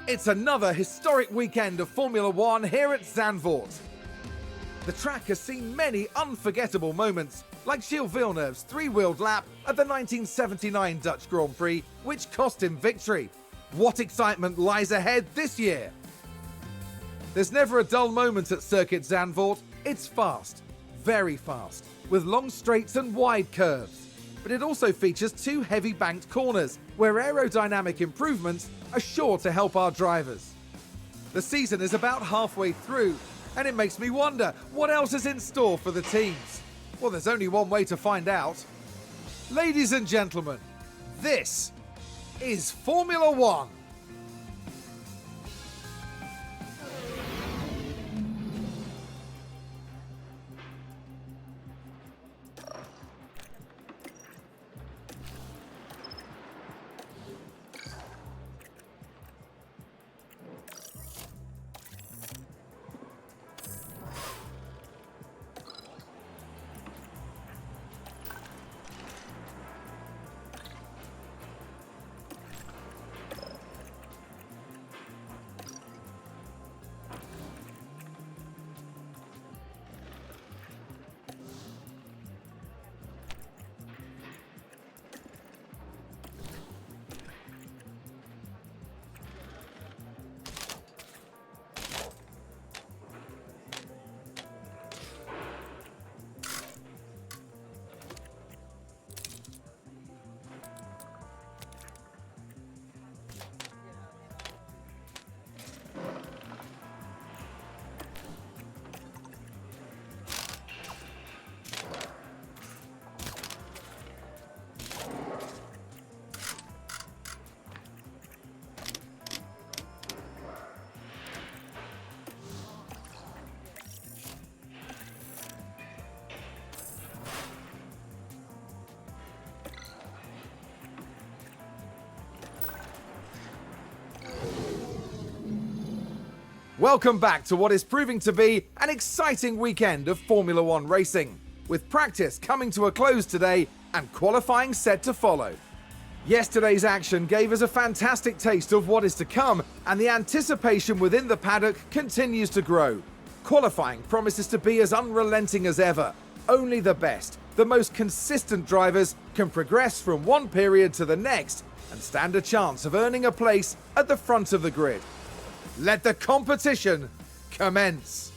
It's another historic weekend of Formula One here at Zandvoort. The track has seen many unforgettable moments, like Gilles Villeneuve's three-wheeled lap at the 1979 Dutch Grand Prix, which cost him victory. What excitement lies ahead this year? There's never a dull moment at Circuit Zandvoort. It's fast, very fast, with long straights and wide curves. But it also features two heavy banked corners, where aerodynamic improvements are sure to help our drivers. The season is about halfway through, and it makes me wonder what else is in store for the teams. Well, there's only one way to find out. Ladies and gentlemen, this is Formula One. Welcome back to what is proving to be an exciting weekend of Formula One racing, with practice coming to a close today and qualifying set to follow. Yesterday's action gave us a fantastic taste of what is to come, and the anticipation within the paddock continues to grow. Qualifying promises to be as unrelenting as ever. Only the best, the most consistent drivers can progress from one period to the next and stand a chance of earning a place at the front of the grid. Let the competition commence.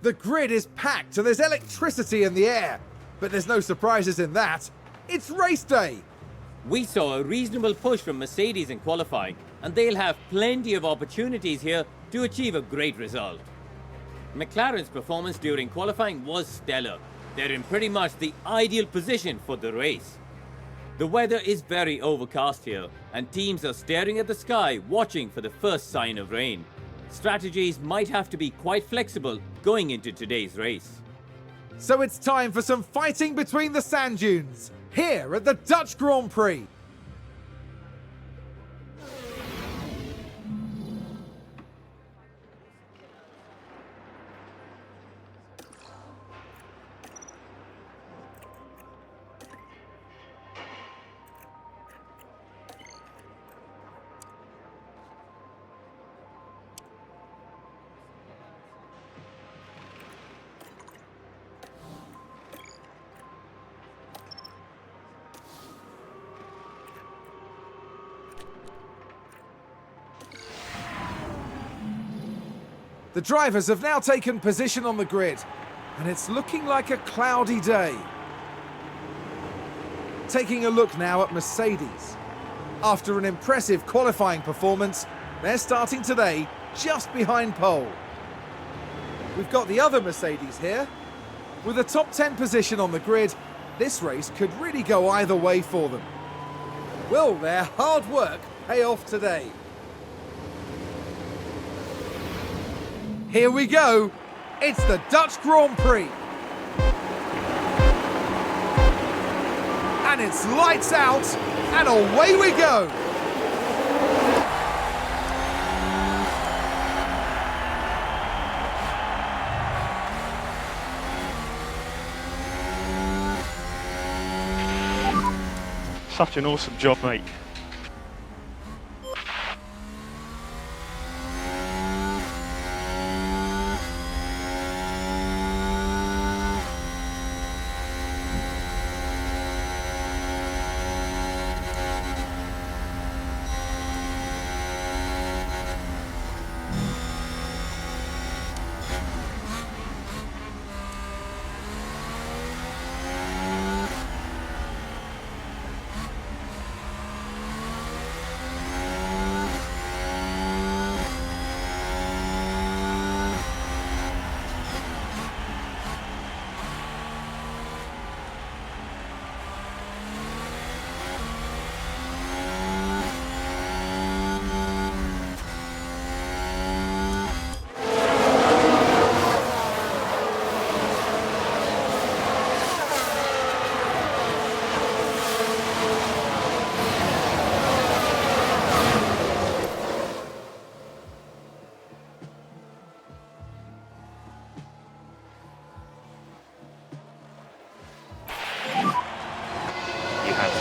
The grid is packed and there's electricity in the air. But there's no surprises in that. It's race day. We saw a reasonable push from Mercedes in qualifying, and they'll have plenty of opportunities here to achieve a great result. McLaren's performance during qualifying was stellar. They're in pretty much the ideal position for the race. The weather is very overcast here, and teams are staring at the sky watching for the first sign of rain. Strategies might have to be quite flexible going into today's race. So it's time for some fighting between the sand dunes, here at the Dutch Grand Prix. The drivers have now taken position on the grid, and it's looking like a cloudy day. Taking a look now at Mercedes. After an impressive qualifying performance, they're starting today just behind pole. We've got the other Mercedes here. With a top 10 position on the grid, this race could really go either way for them. Will their hard work pay off today? Here we go. It's the Dutch Grand Prix. And it's lights out, and away we go. Such an awesome job, mate.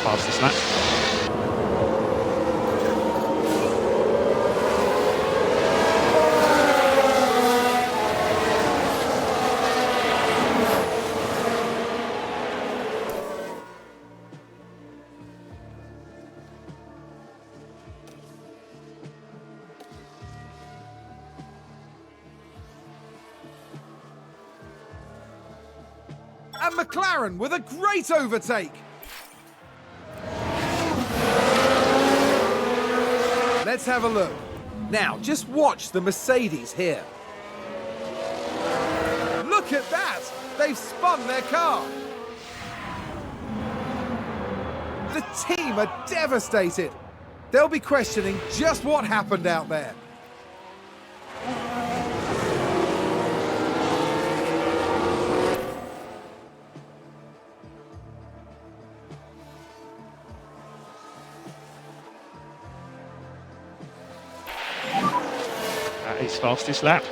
Fastest lap. And McLaren with a great overtake. Let's have a look. Now, just watch the Mercedes here. Look at that! They've spun their car. The team are devastated. They'll be questioning just what happened out there. His fastest lap.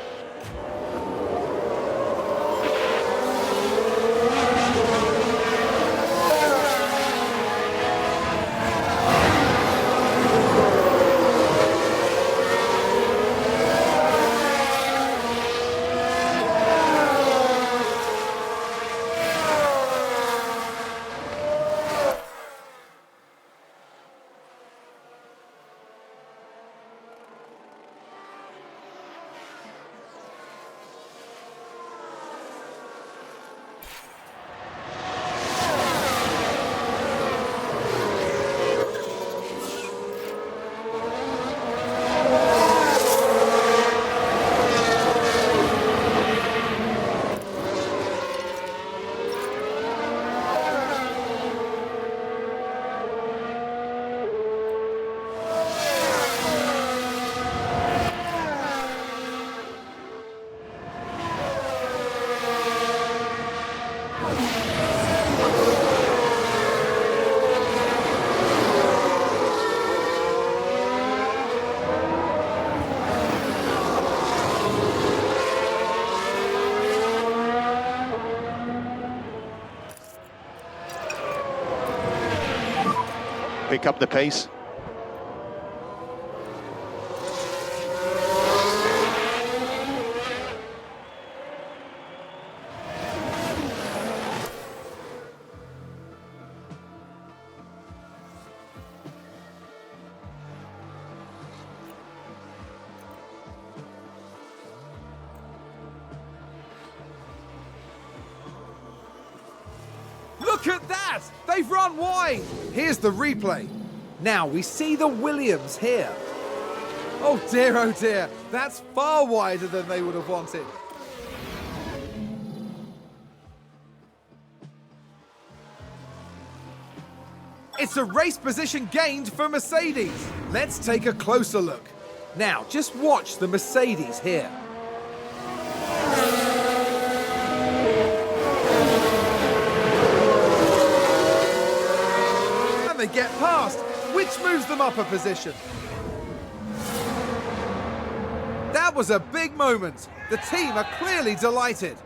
pick up the pace. Look at that! They've run wide! Here's the replay. Now we see the Williams here. Oh dear, that's far wider than they would have wanted. It's a race position gained for Mercedes. Let's take a closer look. Now, just watch the Mercedes here. And they get past, which moves them up a position. That was a big moment. The team are clearly delighted.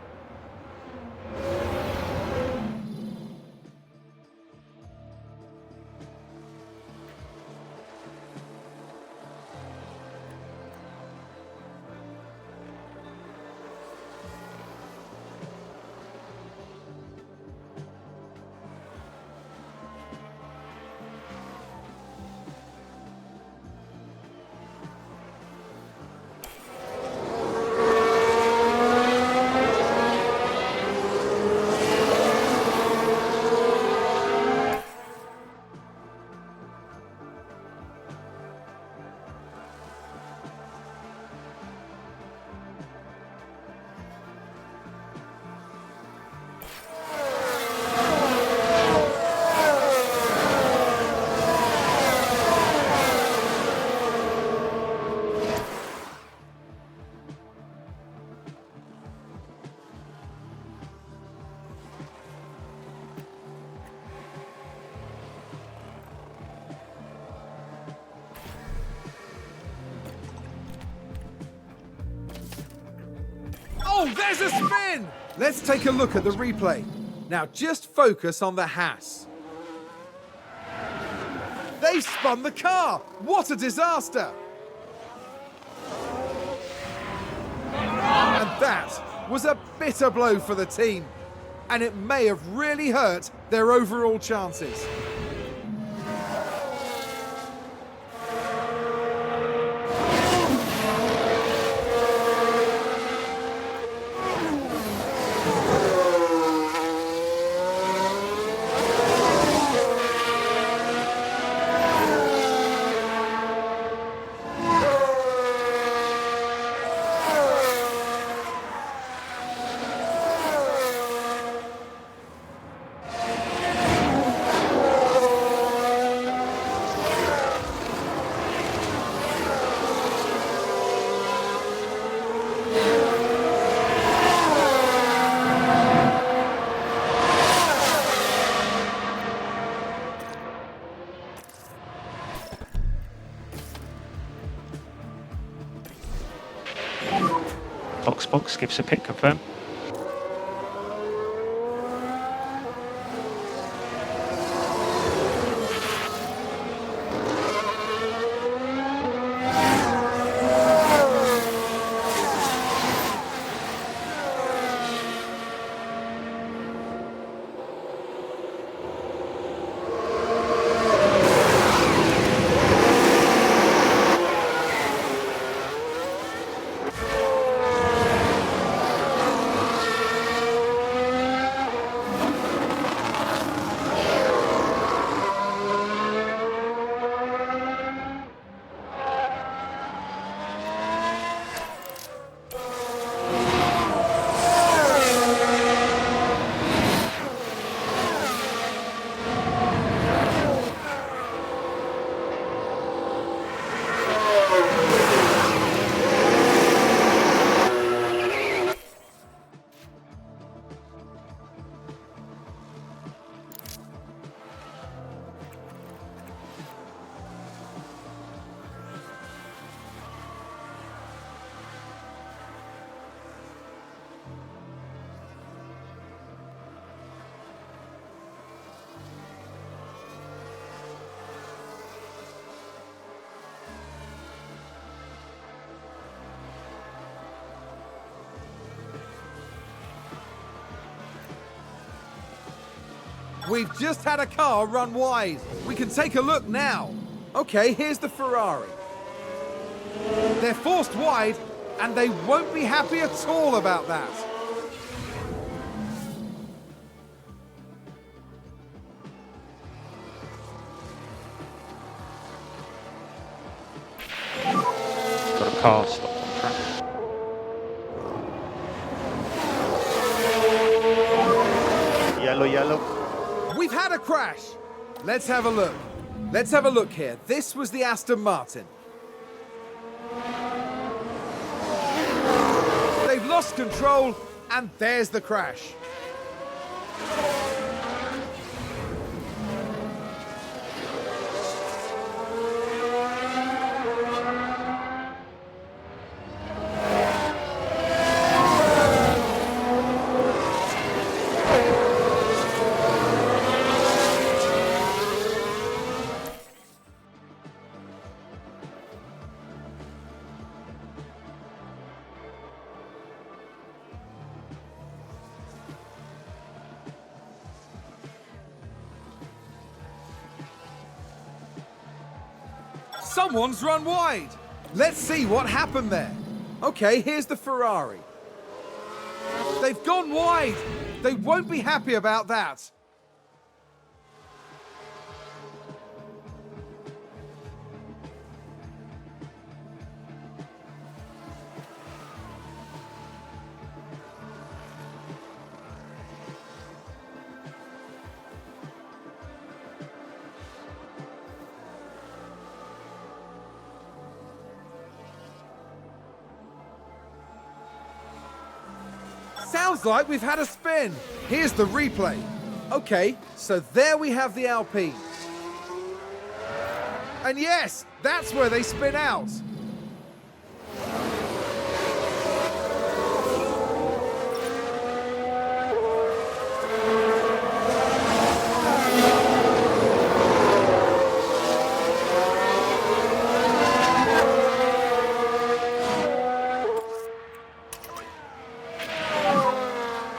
Oh, there's a spin! Let's take a look at the replay. Now just focus on the Haas. They spun the car! What a disaster! And that was a bitter blow for the team. And it may have really hurt their overall chances. Box gives a pit confirm. We've just had a car run wide. We can take a look now. Okay, here's the Ferrari. They're forced wide, and they won't be happy at all about that. Got a car stopped on track. Yellow, yellow. We've had a crash. Let's have a look. Let's have a look here. This was the Aston Martin. They've lost control, and there's the crash. Someone's run wide. Let's see what happened there. Okay, here's the Ferrari. They've gone wide. They won't be happy about that. Sounds like we've had a spin. Here's the replay. Okay, so there we have the Alpine. And yes, that's where they spin out.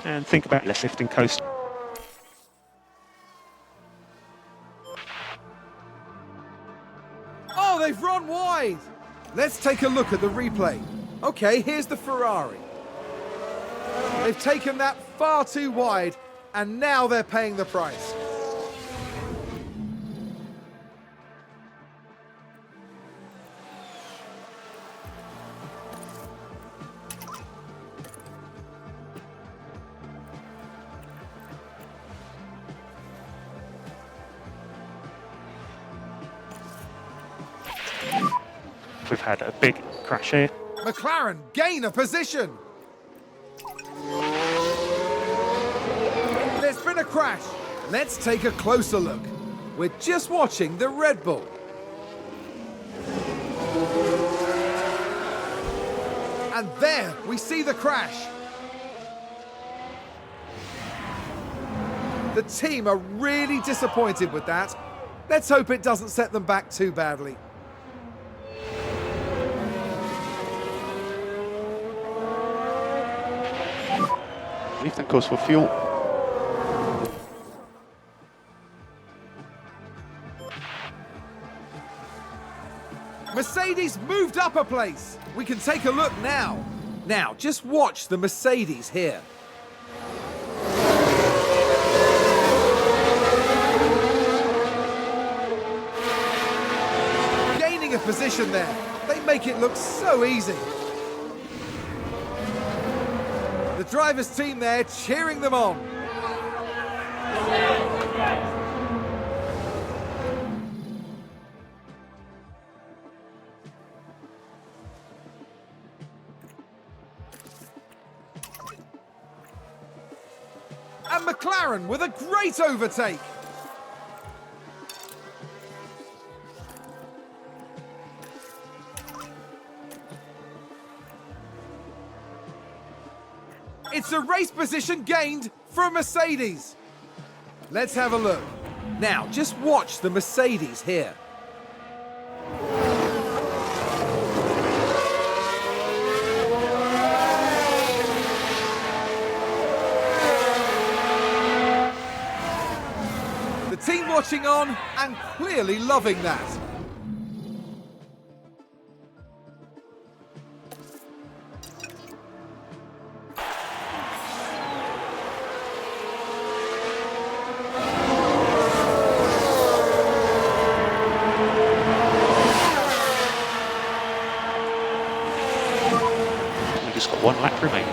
And think about less lifting coast. Oh, they've run wide. Let's take a look at the replay. Okay, here's the Ferrari. They've taken that far too wide, and now they're paying the price. We've had a big crash here. McLaren gain a position. There's been a crash. Let's take a closer look. We're just watching the Red Bull. And there we see the crash. The team are really disappointed with that. Let's hope it doesn't set them back too badly. Leave that goes for fuel. Mercedes moved up a place. We can take a look now. Now, just watch the Mercedes here. Gaining a position there. They make it look so easy. The driver's team there cheering them on. And McLaren with a great overtake. It's a race position gained for Mercedes. Let's have a look. Now, just watch the Mercedes here. watching on and clearly loving that. We've just got one lap remaining.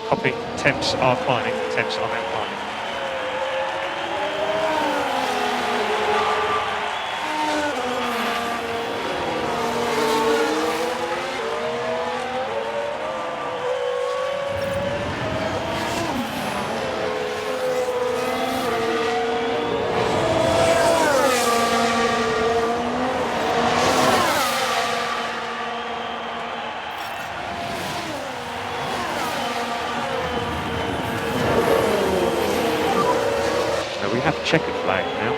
Copy. Temps are climbing. Temps are now climbing. So we have a checkered flag now.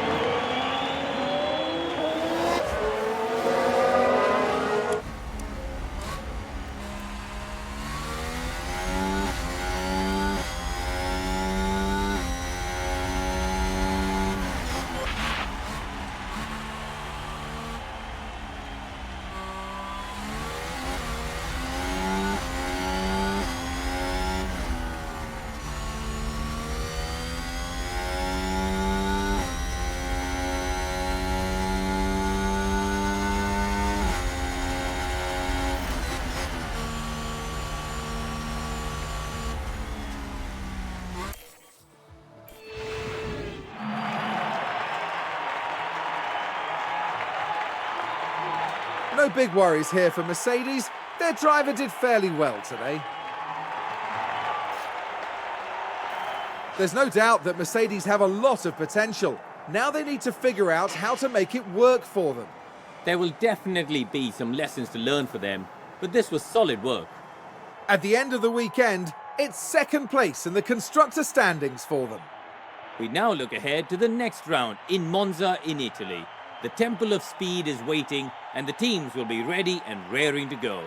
No big worries here for Mercedes. Their driver did fairly well today. There's no doubt that Mercedes have a lot of potential. Now they need to figure out how to make it work for them. There will definitely be some lessons to learn for them, but this was solid work. At the end of the weekend, it's second place in the constructor standings for them. We now look ahead to the next round in Monza in Italy. The Temple of Speed is waiting and the teams will be ready and raring to go.